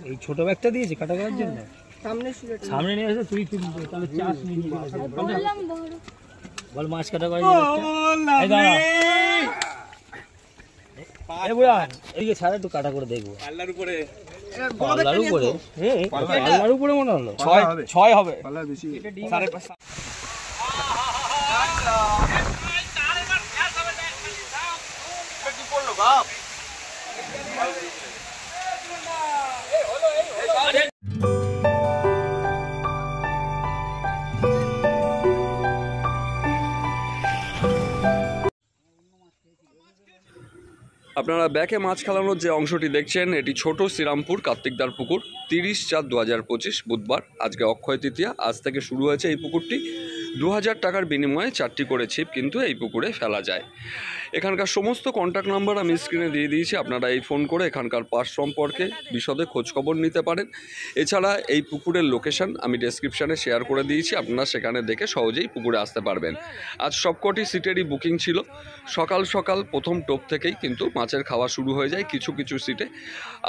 এই ছোট ব্যাগটা দিয়েছে কাটা করার জন্য। সামনে নিয়ে এসে তুই তাহলে চাষ নিয়ে বল মাছ কাটা করার এইদিকে ছাড়া একটু কাটা করে দেখবো। পাল্লার উপরে পাল্লার উপরে মনে হলো 6 হবে। আপনারা ব্যাকে মাছ খেলানোর যে অংশটি দেখছেন এটি ছোট শ্রীরামপুর কার্তিকদার পুকুর। 30/4/2025 বুধবার, আজকে অক্ষয় তৃতীয়া। আজ থেকে শুরু হয়েছে এই পুকুরটি। 2000 টাকার বিনিময়ে 4টি করে ছিপ কিন্তু এই পুকুরে ফেলা যায়। এখানকার সমস্ত কন্ট্যাক্ট নাম্বার আমি স্ক্রিনে দিয়ে দিয়েছি, আপনারা এই ফোন করে এখানকার পাস সম্পর্কে বিশদে খোঁজখবর নিতে পারেন। এছাড়া এই পুকুরের লোকেশন আমি ডেসক্রিপশানে শেয়ার করে দিয়েছি, আপনারা সেখানে দেখে সহজেই পুকুরে আসতে পারবেন। আজ সবকটি সিটেরই বুকিং ছিল। সকাল সকাল প্রথম টোপ থেকেই কিন্তু মাছের খাওয়া শুরু হয়ে যায় কিছু কিছু সিটে,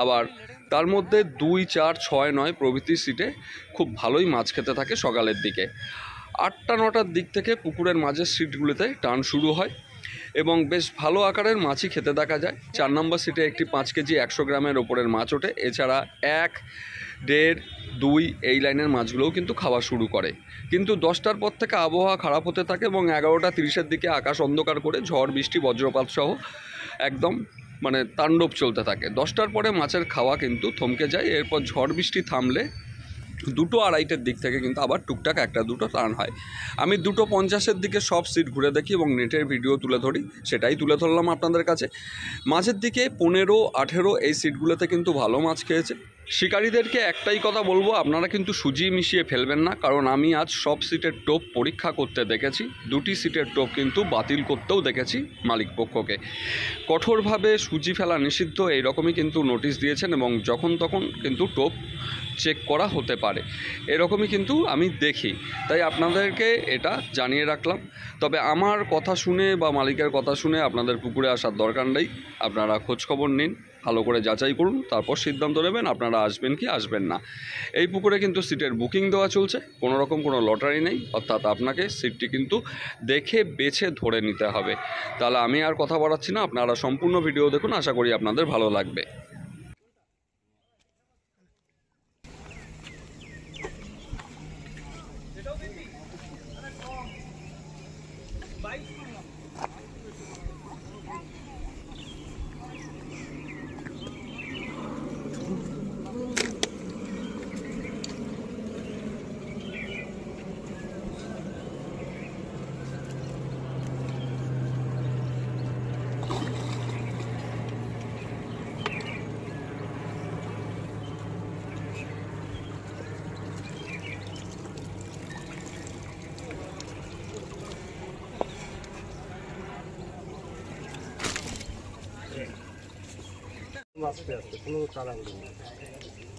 আবার তার মধ্যে 2, 4, 6, 9 প্রভৃতি সিটে খুব ভালোই মাছ খেতে থাকে সকালের দিকে। 8টা 9টার দিক থেকে পুকুরের মাঝের সিটগুলিতে টান শুরু হয় এবং বেশ ভালো আকারের মাছই খেতে দেখা যায়। 4 নম্বর সিটে একটি 5 কেজি 100 গ্রামের ওপরের মাছ ওঠে। এছাড়া 1, 1.5, 2 এই লাইনের মাছগুলোও কিন্তু খাওয়া শুরু করে। কিন্তু 10টার পর থেকে আবহাওয়া খারাপ হতে থাকে এবং 11টা 30-এর দিকে আকাশ অন্ধকার করে ঝড় বৃষ্টি বজ্রপাত সহ একদম তাণ্ডব চলতে থাকে। 10টার পরে মাছের খাওয়া কিন্তু থমকে যায়। এরপর ঝড় বৃষ্টি থামলে 2টো 2:30-এর দিক থেকে কিন্তু আবার টুকটাক 1-2টো টান হয়। আমি 2:50-এর দিকে সব সিট ঘুরে দেখি এবং নেটের ভিডিও তুলে ধরি, সেটাই তুলে ধরলাম আপনাদের কাছে। মাঝের দিকে 15, 18 এই সিটগুলোতে কিন্তু ভালো মাছ খেয়েছে। শিকারীদেরকে একটাই কথা বলবো, আপনারা কিন্তু সুজি মিশিয়ে ফেলবেন না, কারণ আমি আজ সব সিটের টোপ পরীক্ষা করতে দেখেছি। 2টি সিটের টোপ কিন্তু বাতিল করতেও দেখেছি মালিকপক্ষকে। কঠোরভাবে সুজি ফেলা নিষিদ্ধ এইরকমই কিন্তু নোটিশ দিয়েছেন এবং যখন তখন কিন্তু টোপ চেক করা হতে পারে, এরকমই কিন্তু আমি দেখি। তাই আপনাদেরকে এটা জানিয়ে রাখলাম। তবে আমার কথা শুনে বা মালিকের কথা শুনে আপনাদের পুকুরে আসার দরকার নেই। আপনারা খোঁজখবর নিন, ভালো করে যাচাই করুন, তারপর সিদ্ধান্ত নেবেন আপনারা আসবেন কি আসবেন না। এই পুকুরে কিন্তু সিটের বুকিং দেওয়া চলছে, কোনো রকম কোনো লটারি নেই, অর্থাৎ আপনাকে সিটটি কিন্তু দেখে বেছে ধরে নিতে হবে। তাহলে আমি আর কথা বাড়াচ্ছি না, আপনারা সম্পূর্ণ ভিডিও দেখুন, আশা করি আপনাদের ভালো লাগবে।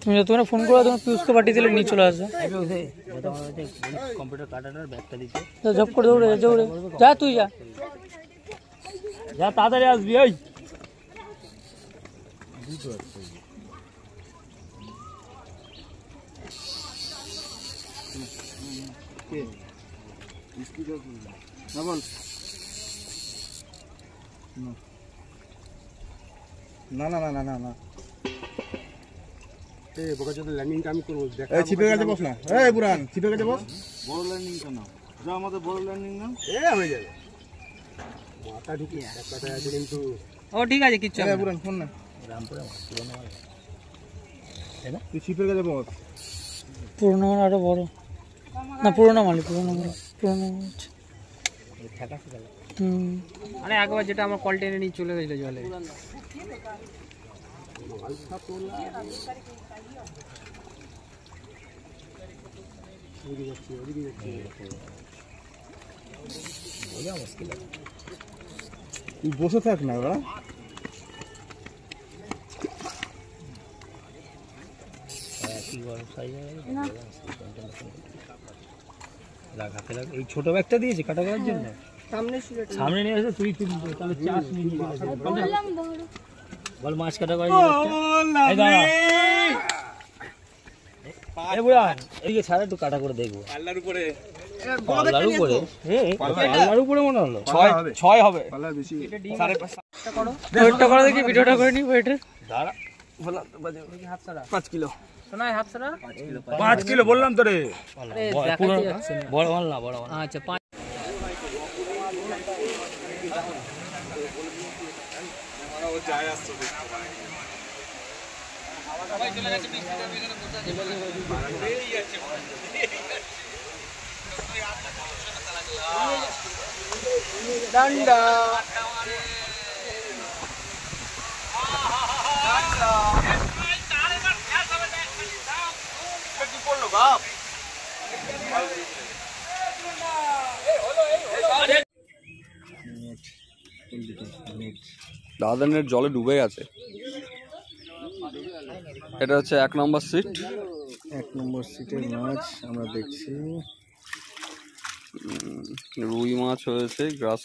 তুমি তোমরা ফোন করে তোমার পিউসকে পাঠিয়ে দিলে নিয়ে চলে আসবে। কম্পিউটার কাটানোর ব্যাগটা দিতে ঝপ করে দৌড়ে দৌড়ে যা, তুই যা যা, তাড়াতাড়ি আসবি। ওই না না না না না না ল্যান্ডিংটা আমি করবো। ছিপে গেছে বস না, এই বুড়ান ছিপে গেছে বস। বড় ল্যান্ডিংটা না, যা আমাদের বড় ল্যান্ডিং না হয়ে যাবে। মাথা ঢুকি একটা আছে কিন্তু। ও ঠিক আছে, কিচ্ছু হবে না। বুড়ান ফোন না, রামপুরে পুরনো মাল তাই না? তুই ছিপে গেছে বস। পুরোনো মাল আরো বড় না, পুরোনো মাল আরে একবার যেটা আমার কল টেনে নিয়ে চলে গেছিল জলে। তুই বসে থাক না ওরা। এই ছোট ব্যাগটা দিয়েছে কাটা করার জন্য। সামনে নিয়ে এসে তুই তাহলে চাষ নিয়ে বল মাছ কাটা করার এইদিকে ছাড়া একটু কাটা করে দেখবো পাল্লার উপরে পাল্লার উপরে মনে হলো 6 হবে ওয়েটটা করে দেখি ভিডিওটা করে নি ওয়েটের দাঁড়া বলা বাজে 5 কিলো শোনা হাফ সারা 5 কিলো বললাম তো রে বড় মাল না বড় মাল আচ্ছা 5 ডান্ডা দাদানের জলে ডুবে গেছে। এটা হচ্ছে 1 নম্বর সিট। 1 নম্বর সিটের মাছ আমরা দেখছি। রুই মাছ হয়েছে, গ্রাস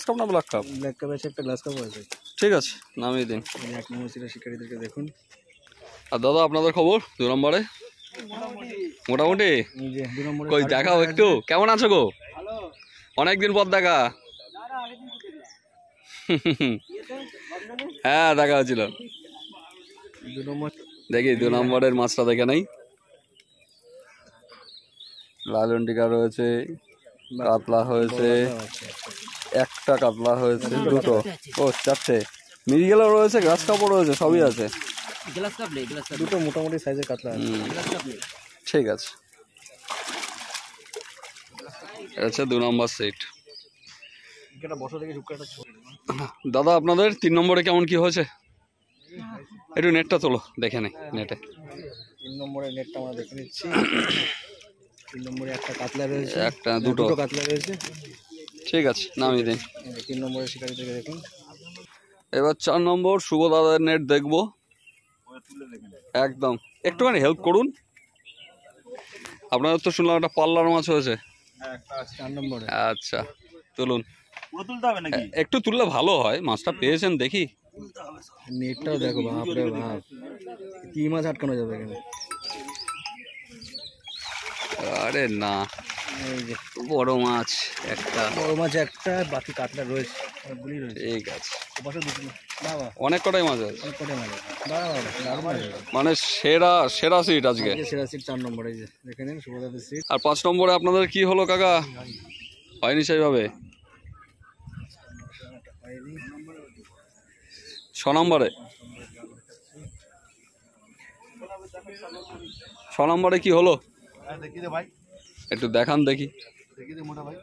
কাপ না ব্ল্যাক কাপ? ব্ল্যাক কাপ আছে, একটা গ্লাস কাপ আছে। ঠিক আছে, নামিয়ে দিন। 1 নম্বর সিটের শিকারীদেরকে দেখুন। আর দাদা আপনাদের খবর 2 নম্বরে? মোটামুটি। এই যে 2 নম্বরে কই দেখাও একটু, কেমন আছো গো? অনেকদিন পর দেখা। হ্যাঁ দেখা হয়েছিল। 2 নম্বর দেখি 2 নম্বরের মাছটা দেখে নাই। লালন্টিকা রয়েছে, কাতলা হয়েছে, একটা কাতলা হয়েছে, দুটো, ও 4টে, মিরিগেলও রয়েছে, গ্রাস কাপও রয়েছে, সবই আছে। দুটো মোটামুটি সাইজের কাতলা আছে। ঠিক আছে, এটা হচ্ছে 2 নম্বর সিট। দাদা আপনাদের 3 নম্বরে কেমন কি হয়েছে? একটু নেটটা তোলো, দেখে নেই নেটে। 3 নম্বরের নেটটা আমরা দেখে নিচ্ছি। 3 নম্বরে একটা কাতলা রয়েছে, একটা দুটো কাতলা রয়েছে। ঠিক আছে, নামিয়ে দিন। 3 নম্বরের শিকারীদেরকে দেখুন। এবার 4 নম্বর শুভ দাদার নেট দেখবো। একদম একটুখানি হেল্প করুন। আপনাদের তো শুনলাম একটা পাল্লার মাছ হয়েছে। 4 নম্বরে আচ্ছা তুলুন, একটু তুললে ভালো হয়। মাছটা পেয়েছেন দেখি। নেটটাও দেখো, বাপরে বাপ, কি মাছ আটকানো যাবে এখানে? আরে না, এই যে বড় মাছ একটা, বড় মাছ একটা, বাকি কাতলা রয়েছে, অনেকগুলি রয়েছে। ঠিক আছে, ওপাশে দুটো, বাবা অনেক কটাই মাছ আছে, অনেক কটাই মাছ আছে। বাবা দারুণ মাছ আছে। মানে সেরা সেরা সিট আজকে। সেরা সিট 4 নম্বরে, এই যে দেখে নিন শুভদাদের সিট। আর 5 নম্বরে আপনাদের কি হলো কাকা? হয়নি সেইভাবে। 6 নম্বরে, 6 নম্বরে কি হলো দেখি রে ভাই, একটু দেখান দেখি। দেখি রে মোটা ভাই।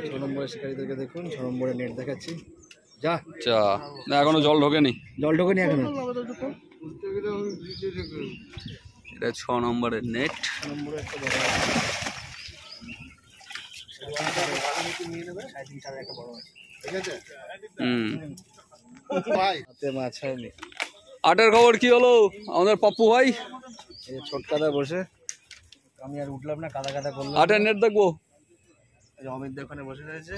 6 নম্বরের শিকারীদেরকে দেখুন। 6 নম্বরে নেট দেখাচ্ছি। যা আচ্ছা, না এখনো জল ঢোকেনি। জল ঢোকেনি এখনো। এটা 6 নম্বরের নেট। 6 নম্বরে একটা বড় আছে। একটা বড় আছে, ঠিক আছে। ভাই হাতে মাছ হয়নি। 8-এর খবর কি হলো আমাদের পাপ্পু ভাই? এই যে ছোট কাদা বসে, আমি আর উঠলাম না, কাদা কাদা করলাম। 8-এর নেট দেখবো, এই যে অমিত দা ওখানে বসে রয়েছে।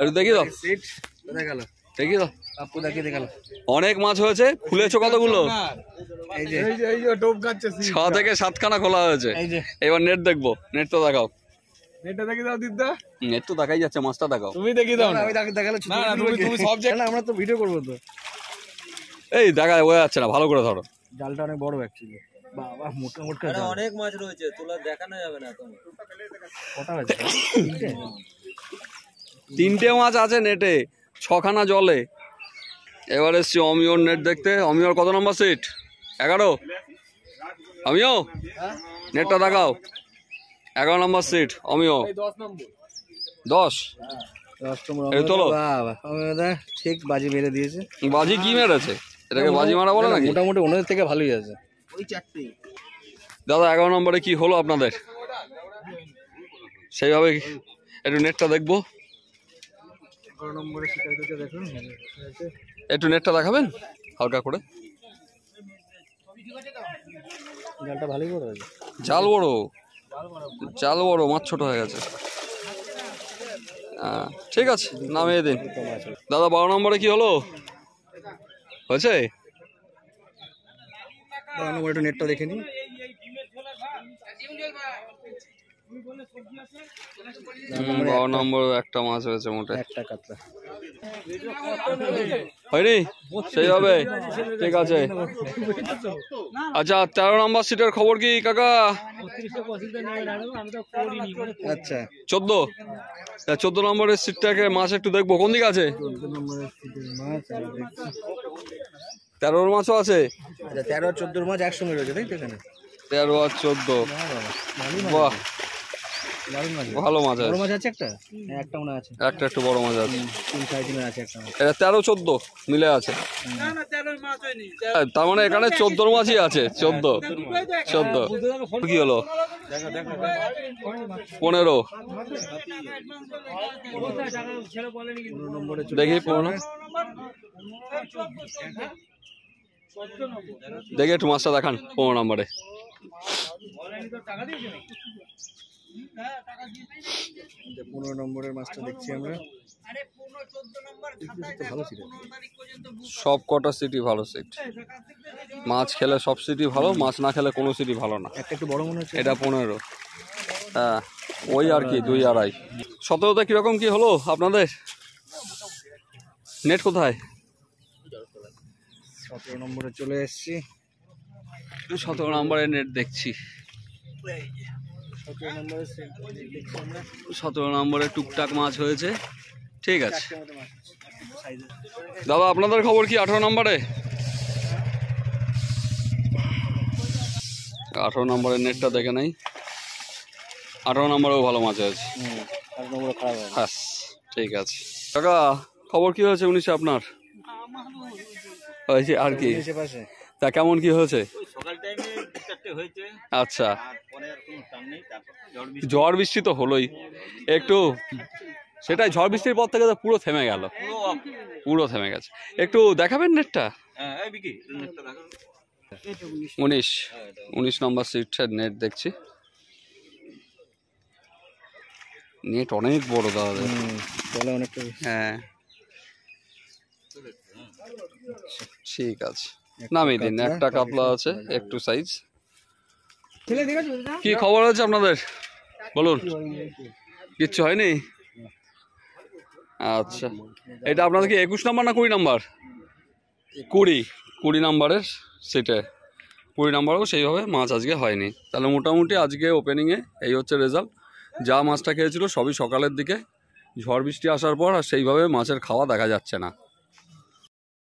একটু দেখি দাও, সিট কোথায় গেল? দেখি দাও। আপু দেখিয়ে দেখালো। অনেক মাছ হয়েছে, খুলেছো কতগুলো? এই যে টোপ খাচ্ছে। 6 থেকে 7খানা খোলা হয়েছে। এই যে এবার নেট দেখবো, নেট তো দেখাও। নেটটা দেখি দাও দিদা। নেট তো দেখাই যাচ্ছে, মাছটা দেখাও। তুমি দেখি দাও না। আমি দেখালো। না না, তুমি সব না, আমরা তো ভিডিও করবো তো। এই দেখায় বোঝা যাচ্ছে না, ভালো করে ধরো। জালটা অনেক বড় অ্যাকচুয়ালি, বাবা মোটা মোটা জাল। অনেক মাছ রয়েছে, তোলা দেখানো যাবে না এখন। কটা হয়েছে? 3টে মাছ আছে নেটে, 6খানা জলে। এবার এসছি অমিওর নেট দেখতে। অমিওর কত নম্বর সিট? 11। অমিও নেটটা দেখাও। 11 নম্বর সিট অমিও। 10 এই তোলো। বাবা ঠিক বাজি মেরে দিয়েছে। বাজি কি মেরেছে? এটাকে বাজি মারা বলে নাকি? মোটামুটি ওনাদের থেকে ভালোই আছে। দাদা 11 নম্বরে কি হলো আপনাদের? সেইভাবে একটু নেটটা দেখবো। 11 নম্বরে শিকারীদেরকে দেখুন। একটু নেটটা দেখাবেন হালকা করে। জালটা ভালোই বড় আছে। জাল বড়, জাল বড়, মাছ ছোট হয়ে গেছে। ঠিক আছে, নামিয়ে দিন। দাদা 12 নম্বরে কি হলো? হয়েছে? নম্বর একটু নেটটা দেখে নিই। 12 নম্বর একটা মাছ হয়েছে মোটে, একটা কাতলা। হয়নি সেই হবে, ঠিক আছে। আচ্ছা 13 নম্বর সিটের খবর কি কাকা? আচ্ছা 14 নম্বরের সিটটাকে মাছ একটু দেখবো, কোন দিকে আছে? 14 নম্বরের সিটের মাছ আমরা দেখছি। 13 মাছও আছে। আচ্ছা 13 আর 14 মাছ একসঙ্গে রয়েছে তাই তো এখানে? 13 আর 14, বাহ ভালো মাছ বড় আছে। মাছ আছে একটা? হ্যাঁ একটা মনে আছে, একটা একটু বড় মাছ আছে, 3-3.5 আছে একটা মাছ। এটা 13-14 মিলে আছে। তার মানে এখানে 14 মাছই আছে। 14 কি হলো? 15 নম্বরে দেখি 15 দেখি একটু মাছটা দেখান 15 নম্বরে। 15 নম্বরের মাছটা দেখছি আমরা। ভালো ছিল, সব কটা সিটি ভালো সিট, মাছ খেলে সব সিটি ভালো, মাছ না খেলে কোনো সিটি ভালো না। একটা একটু বড় মনে হচ্ছে। এটা 15, হ্যাঁ ওই আর কি 2-2.5। 17তে কিরকম কি হলো আপনাদের? নেট কোথায়? 17 নম্বরে চলে এসেছি। 17 নম্বরে নেট দেখছি। 17 নম্বরে দেখছি আমরা। 17 নম্বরে টুকটাক মাছ হয়েছে, ঠিক আছে। দাদা আপনাদের খবর কি 18 নম্বরে? 18 নম্বরের নেটটা দেখে নাই। 18 নম্বরেও ভালো মাছ হয়েছে। 8 নম্বরে খারাপ হয়। হ্যাঁ ঠিক আছে। কাকা খবর কি হয়েছে 19-এ আপনার? হয়েছে আর কি, পাশে তা কেমন কি হয়েছে? সকাল টাইমে 4টে হয়েছে, আচ্ছা পরে আর কোনো টান নেই। তারপর ঝড় বৃষ্টি তো হলোই একটু, সেটাই ঝড় বৃষ্টির পর থেকে তো পুরো থেমে গেল, পুরো থেমে গেছে। একটু দেখাবেন নেটটা? 19 নম্বর সিটের নেট দেখছি। নেট অনেক বড় দাদা, বলে অনেকটা। হ্যাঁ ঠিক আছে, নামিয়ে দিন। একটা কাতলা আছে একটু সাইজ। কি খবর আছে আপনাদের বলুন? কিচ্ছু হয়নি? আচ্ছা এটা আপনাদের কি 21 নম্বর না 20 নম্বর? 20 নম্বরের সিটে 20 নম্বরেও সেইভাবে মাছ আজকে হয়নি। তাহলে মোটামুটি আজকে ওপেনিংয়ে এই হচ্ছে রেজাল্ট। যা মাছটা খেয়েছিল সবই সকালের দিকে, ঝড় বৃষ্টি আসার পর আর সেইভাবে মাছের খাওয়া দেখা যাচ্ছে না।